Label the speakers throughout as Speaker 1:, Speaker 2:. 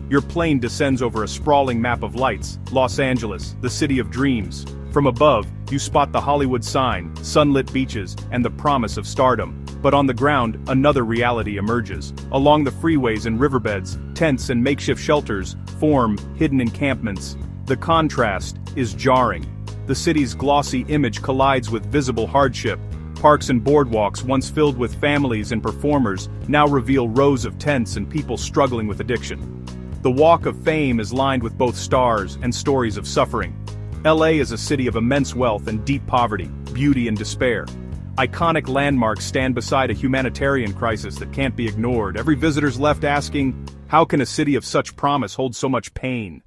Speaker 1: Your plane descends over a sprawling map of lights, Los Angeles, the city of dreams. From above, you spot the Hollywood sign, sunlit beaches, and the promise of stardom. But on the ground, another reality emerges. Along the freeways and riverbeds, tents and makeshift shelters form hidden encampments. The contrast is jarring. The city's glossy image collides with visible hardship. Parks and boardwalks, once filled with families and performers, now reveal rows of tents and people struggling with addiction. The Walk of Fame is lined with both stars and stories of suffering. LA is a city of immense wealth and deep poverty, beauty and despair. Iconic landmarks stand beside a humanitarian crisis that can't be ignored. Every visitor's left asking, how can a city of such promise hold so much pain?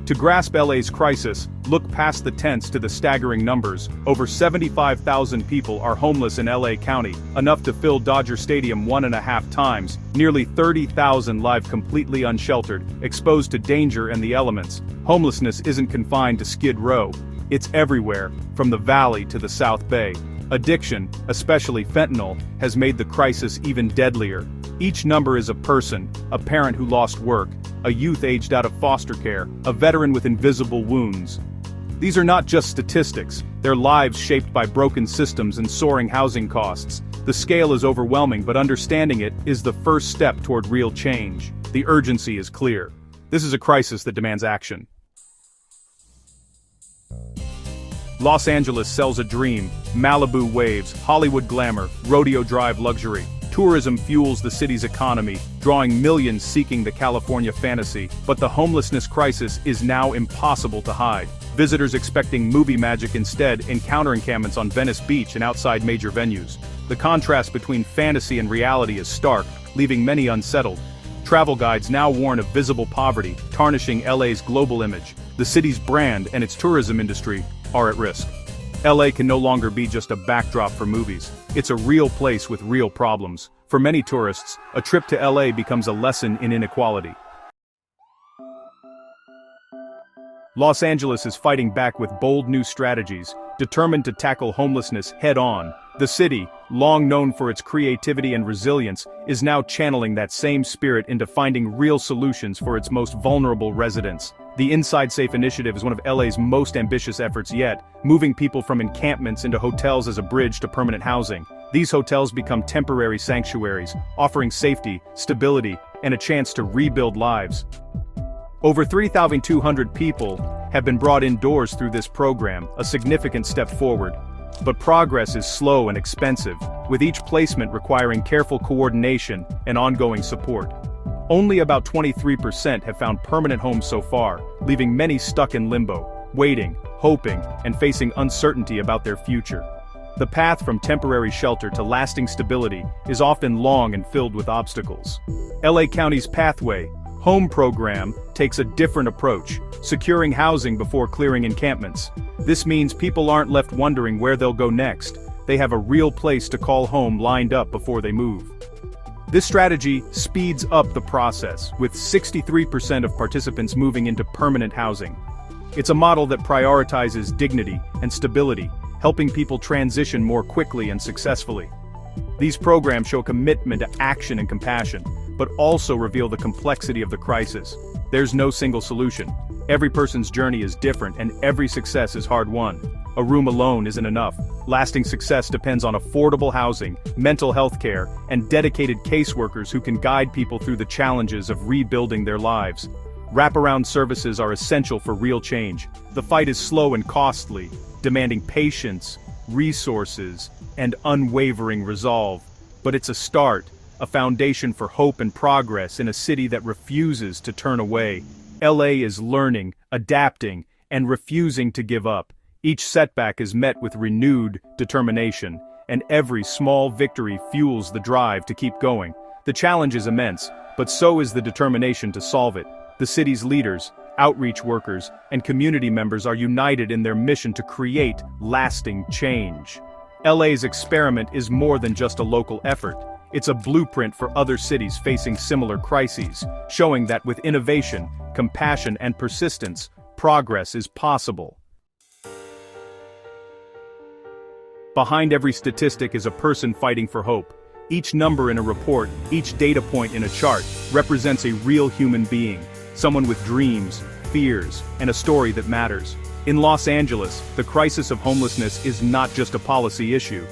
Speaker 1: To grasp LA's crisis, look past the tents to the staggering numbers. Over 75,000 people are homeless in LA County, enough to fill Dodger Stadium 1.5 times. Nearly 30,000 lie completely unsheltered, exposed to danger and the elements. Homelessness isn't confined to Skid Row. It's everywhere, from the Valley to the South Bay. Addiction, especially fentanyl, has made the crisis even deadlier. Each number is a person, a parent who lost work, a youth aged out of foster care, a veteran with invisible wounds. These are not just statistics, they're lives shaped by broken systems and soaring housing costs. The scale is overwhelming, but understanding it is the first step toward real change. The urgency is clear. This is a crisis that demands action. Los Angeles sells a dream, Malibu waves, Hollywood glamour, rodeo drive luxury. Tourism fuels the city's economy, drawing millions seeking the California fantasy. But the homelessness crisis is now impossible to hide. Visitors expecting movie magic instead encounter encampments on Venice Beach and outside major venues. The contrast between fantasy and reality is stark, leaving many unsettled. Travel guides now warn of visible poverty, tarnishing LA's global image. The city's brand and its tourism industry are at risk. LA can no longer be just a backdrop for movies. It's a real place with real problems. For many tourists, a trip to LA becomes a lesson in inequality. Los Angeles is fighting back with bold new strategies, determined to tackle homelessness head-on. The city, long known for its creativity and resilience, is now channeling that same spirit into finding real solutions for its most vulnerable residents. The Inside Safe initiative is one of LA's most ambitious efforts yet, moving people from encampments into hotels as a bridge to permanent housing. These hotels become temporary sanctuaries, offering safety, stability, and a chance to rebuild lives. Over 3,200 people have been brought indoors through this program, a significant step forward. But progress is slow and expensive, with each placement requiring careful coordination and ongoing support. Only about 23% have found permanent homes so far, leaving many stuck in limbo, waiting, hoping, and facing uncertainty about their future. The path from temporary shelter to lasting stability is often long and filled with obstacles. LA County's Pathway Home program takes a different approach, securing housing before clearing encampments. This means people aren't left wondering where they'll go next. They have a real place to call home lined up before they move. This strategy speeds up the process, with 63% of participants moving into permanent housing. It's a model that prioritizes dignity and stability, helping people transition more quickly and successfully. These programs show commitment to action and compassion, but also reveal the complexity of the crisis. There's no single solution. Every person's journey is different, and every success is hard-won. A room alone isn't enough. Lasting success depends on affordable housing, mental health care, and dedicated caseworkers who can guide people through the challenges of rebuilding their lives. Wraparound services are essential for real change. The fight is slow and costly, demanding patience, resources, and unwavering resolve. But it's a start, a foundation for hope and progress in a city that refuses to turn away. LA is learning, adapting, and refusing to give up. Each setback is met with renewed determination, and every small victory fuels the drive to keep going. The challenge is immense, but so is the determination to solve it. The city's leaders, outreach workers, and community members are united in their mission to create lasting change. LA's experiment is more than just a local effort. It's a blueprint for other cities facing similar crises, showing that with innovation, compassion, and persistence, progress is possible. Behind every statistic is a person fighting for hope. Each number in a report, each data point in a chart, represents a real human being, someone with dreams, fears, and a story that matters. In Los Angeles, the crisis of homelessness is not just a policy issue.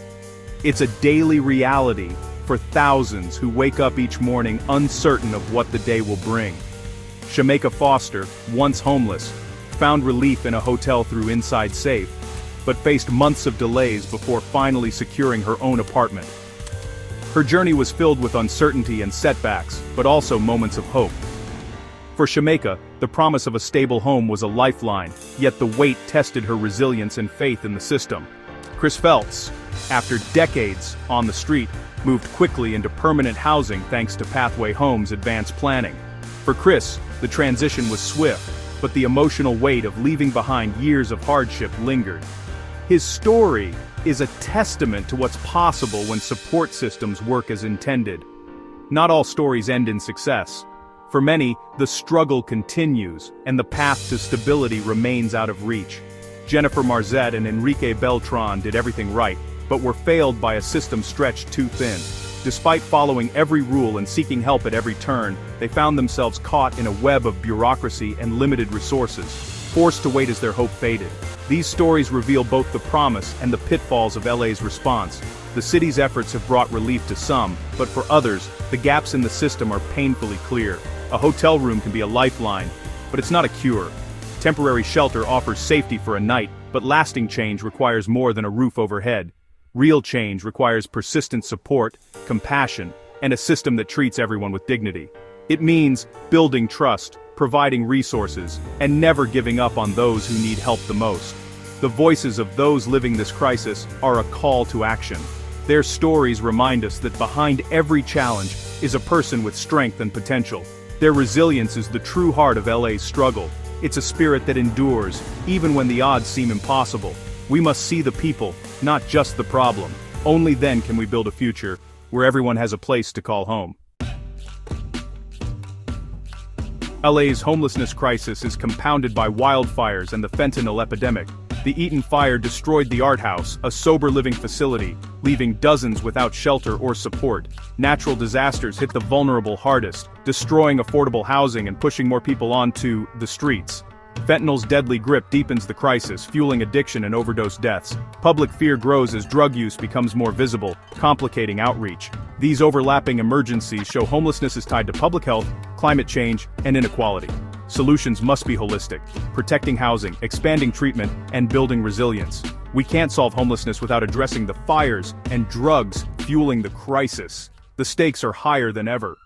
Speaker 1: It's a daily reality for thousands who wake up each morning uncertain of what the day will bring. Shameka Foster, once homeless, found relief in a hotel through Inside Safe, but faced months of delays before finally securing her own apartment. Her journey was filled with uncertainty and setbacks, but also moments of hope. For Shameka, the promise of a stable home was a lifeline, yet the weight tested her resilience and faith in the system. Chris Phelps, after decades on the street, moved quickly into permanent housing thanks to Pathway Homes' advanced planning. For Chris, the transition was swift, but the emotional weight of leaving behind years of hardship lingered. His story is a testament to what's possible when support systems work as intended. Not all stories end in success. For many, the struggle continues, and the path to stability remains out of reach. Jennifer Marzette and Enrique Beltran did everything right, but were failed by a system stretched too thin. Despite following every rule and seeking help at every turn, they found themselves caught in a web of bureaucracy and limited resources, forced to wait as their hope faded. These stories reveal both the promise and the pitfalls of LA's response. The city's efforts have brought relief to some, but for others, the gaps in the system are painfully clear. A hotel room can be a lifeline, but it's not a cure. Temporary shelter offers safety for a night, but lasting change requires more than a roof overhead. Real change requires persistent support, compassion, and a system that treats everyone with dignity. It means building trust, providing resources, and never giving up on those who need help the most. The voices of those living this crisis are a call to action. Their stories remind us that behind every challenge is a person with strength and potential. Their resilience is the true heart of LA's struggle. It's a spirit that endures, even when the odds seem impossible. We must see the people, not just the problem. Only then can we build a future where everyone has a place to call home. LA's homelessness crisis is compounded by wildfires and the fentanyl epidemic. The Eaton fire destroyed the Art House, a sober living facility, leaving dozens without shelter or support. Natural disasters hit the vulnerable hardest, destroying affordable housing and pushing more people onto the streets. Fentanyl's deadly grip deepens the crisis, fueling addiction and overdose deaths. Public fear grows as drug use becomes more visible, complicating outreach. These overlapping emergencies show homelessness is tied to public health, climate change, and inequality. Solutions must be holistic, protecting housing, expanding treatment, and building resilience. We can't solve homelessness without addressing the fires and drugs fueling the crisis. The stakes are higher than ever.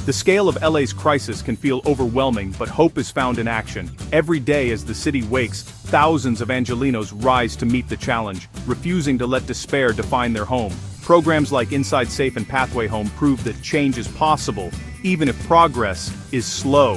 Speaker 1: The scale of LA's crisis can feel overwhelming, but hope is found in action. Every day as the city wakes, thousands of Angelenos rise to meet the challenge, refusing to let despair define their home. Programs like Inside Safe and Pathway Home prove that change is possible, even if progress is slow.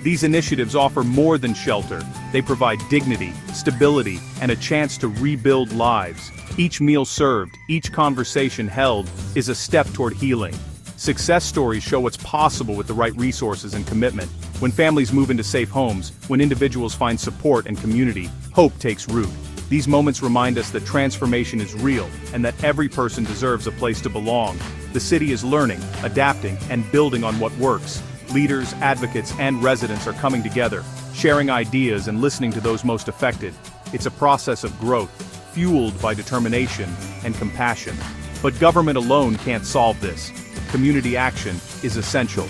Speaker 1: These initiatives offer more than shelter. They provide dignity, stability, and a chance to rebuild lives. Each meal served, each conversation held, is a step toward healing. Success stories show what's possible with the right resources and commitment. When families move into safe homes, when individuals find support and community, hope takes root. These moments remind us that transformation is real, and that every person deserves a place to belong. The city is learning, adapting, and building on what works. Leaders, advocates, and residents are coming together, sharing ideas and listening to those most affected. It's a process of growth, fueled by determination and compassion. But government alone can't solve this. Community action is essential.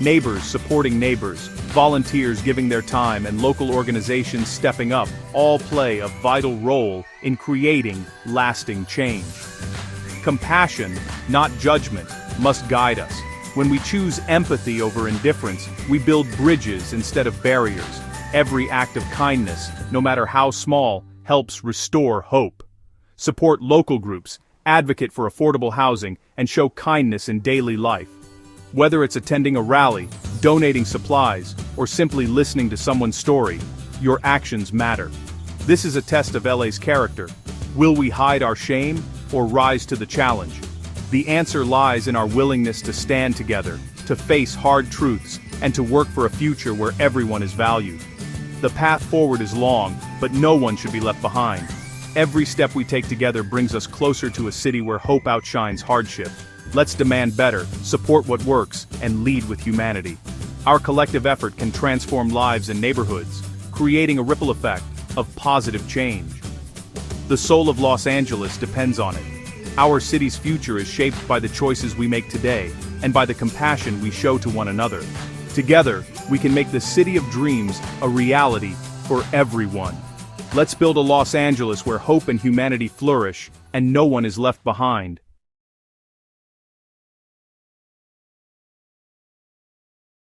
Speaker 1: Neighbors supporting neighbors, volunteers giving their time, and local organizations stepping up all play a vital role in creating lasting change. Compassion, not judgment, must guide us. When we choose empathy over indifference, we build bridges instead of barriers. Every act of kindness, no matter how small, helps restore hope. Support local groups, advocate for affordable housing, and show kindness in daily life. Whether it's attending a rally, donating supplies, or simply listening to someone's story, your actions matter. This is a test of LA's character. Will we hide our shame or rise to the challenge? The answer lies in our willingness to stand together, to face hard truths, and to work for a future where everyone is valued. The path forward is long, but no one should be left behind. Every step we take together brings us closer to a city where hope outshines hardship. Let's demand better, support what works, and lead with humanity. Our collective effort can transform lives and neighborhoods, creating a ripple effect of positive change. The soul of Los Angeles depends on it. Our city's future is shaped by the choices we make today, and by the compassion we show to one another. Together, we can make the city of dreams a reality for everyone. Let's build a Los Angeles where hope and humanity flourish, and no one is left behind.